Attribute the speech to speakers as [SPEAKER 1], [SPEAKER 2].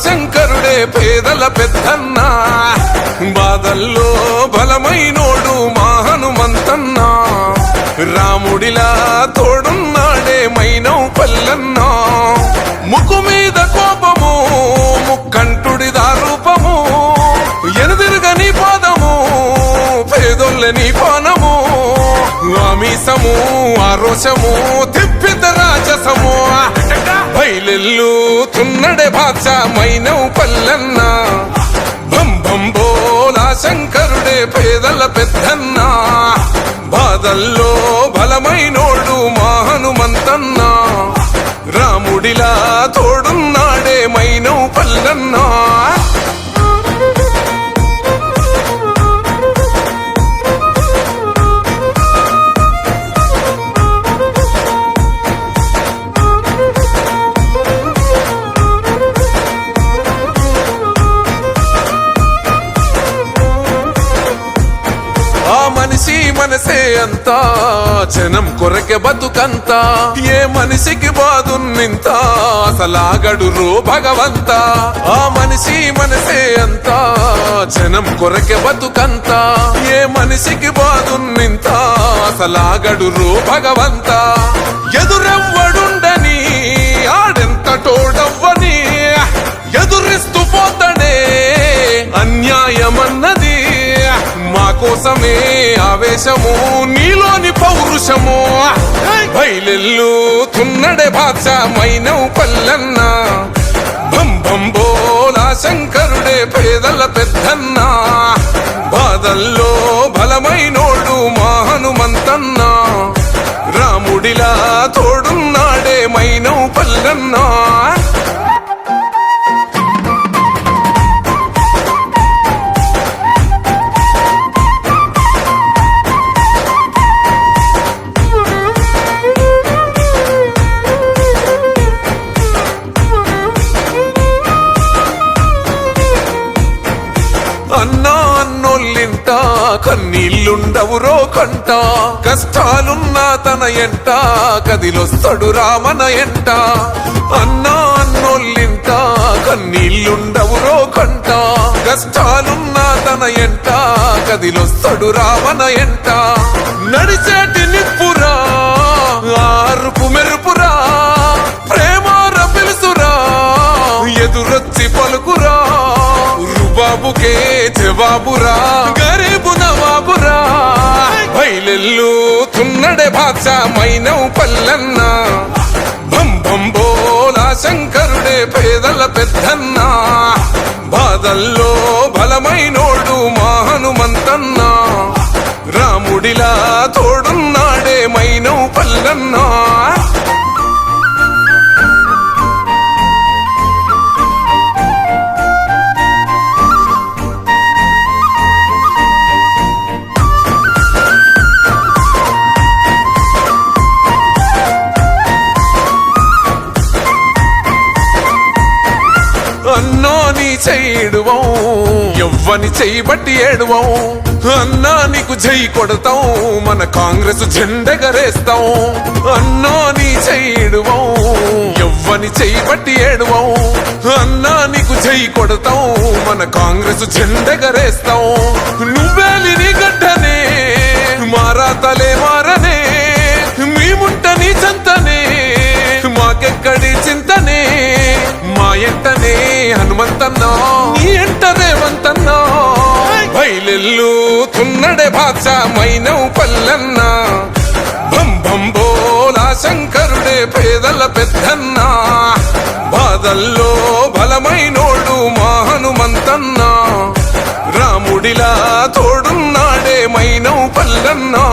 [SPEAKER 1] శంకరుడే పేదల పెద్దన్నా, బాధల్లో బలమైనోడు మా హనుమంతన్నా, రాముడిలా తోడున్నాడే మైనవు పల్లన్నా. ముక్కు మీద కోపము ముక్కంటుడిదా రూపము, ఎనుదిరుగని పాదము పేదోళ్ళని పానము, ఆమీసము ఆరోషము తిప్పిత రాజసము, బయలెల్లు తున్నడే బాద్షా మైనవు పల్లన్నా, భం భం బోలా శంకరుడే పేదల పెద్దన్నా, బాధల్లో బలమైనోడు మా హనుమంతన్నా, రాముడిలా తోడున్నాడే మైనవు పల్లన్నా. మనిషి మనసే అంతా జనం కొరకే బతుకంతా, ఏ మనిషికి బాదున్నింత అసలాగడు రో భగవంతా. ఆ మనిషి మనసే అంతా జనం కొరకే బతుకంతా, ఏ మనిషికి బాదున్నింత అసలాగడు రో భగవంతా. ఎదురెవ్వడుండని ఆడెంత తోడవ్వని ఎదురిస్తూ పోతాడే అన్యాయమన్నది, మా కోసమే ఆవేశము నీలోని పౌరుషము, బయలెల్లు తున్నడే బాద్షా మైనవు పల్లన్నా, భం భం బోలా శంకరుడే పేదల పెద్దన్నా, బాధల్లో బలమైనోడు మా హనుమంతన్నా, రాముడిలా తోడున్నాడే మైనవు పల్లన్నా. అన్నా అన్నోళ్ళింట కన్నీళ్ళుండవురో కంట, కష్టాలున్నా తన ఎంట కదిలొస్తడు రామన ఎంట. అన్నా అన్నోళ్ళింట కన్నీళ్ళుండవురో కంట, కష్టాలున్నా తన ఎంట కదిలొస్తడు రామన ఎంట. నడిచేటి నిప్పురా ఆరుపు మెరుపురా, ప్రేమార పిలుసురా ఎదురొచ్చి పలుకురా, బాబుకే జవాబురా గరీబు నవాబురా, బయలెల్లు తున్నడే బాద్షా మైనవు పల్లన్నా, భం భం బోలా శంకరుడే పేదల పెద్దన్నా, బాధల్లో బలమైనోడు మా హనుమంతన్నా, రాముడిలా తోడున్నాడే మైనవు పల్లన్నా. అన్నా నీ చెయ్యిడువం ఎవ్వని చెయ్యబట్టి ఏడువం, అన్నా నీకు జై కొడతాం మన కాంగ్రెస్ జెండెగరేస్తాం. అన్నా నీ చెయ్యిడువం ఎవ్వని చెయ్యబట్టి ఏడువం, అన్నా నీకు జై కొడతాం మన కాంగ్రెస్ జెండెగరేస్తాం. నువ్వేలి నీ గడ్డనే మారాతలే మారనే, మేముంట నీ చెంతనే మాకెక్కడి చింతనే, మా ఎంటనే హనుమంతన్నా నీ ఎంట రేవంతన్నా, బయలెల్లు తున్నడే బాద్షా మైనవు పల్లన్నా, భం భం బోలా శంకరుడే పేదల పెద్దన్నా, బాధల్లో బలమైనోడు మా హనుమంతన్నా, రాముడిలా తోడున్నాడే మైనవు పల్లన్నా.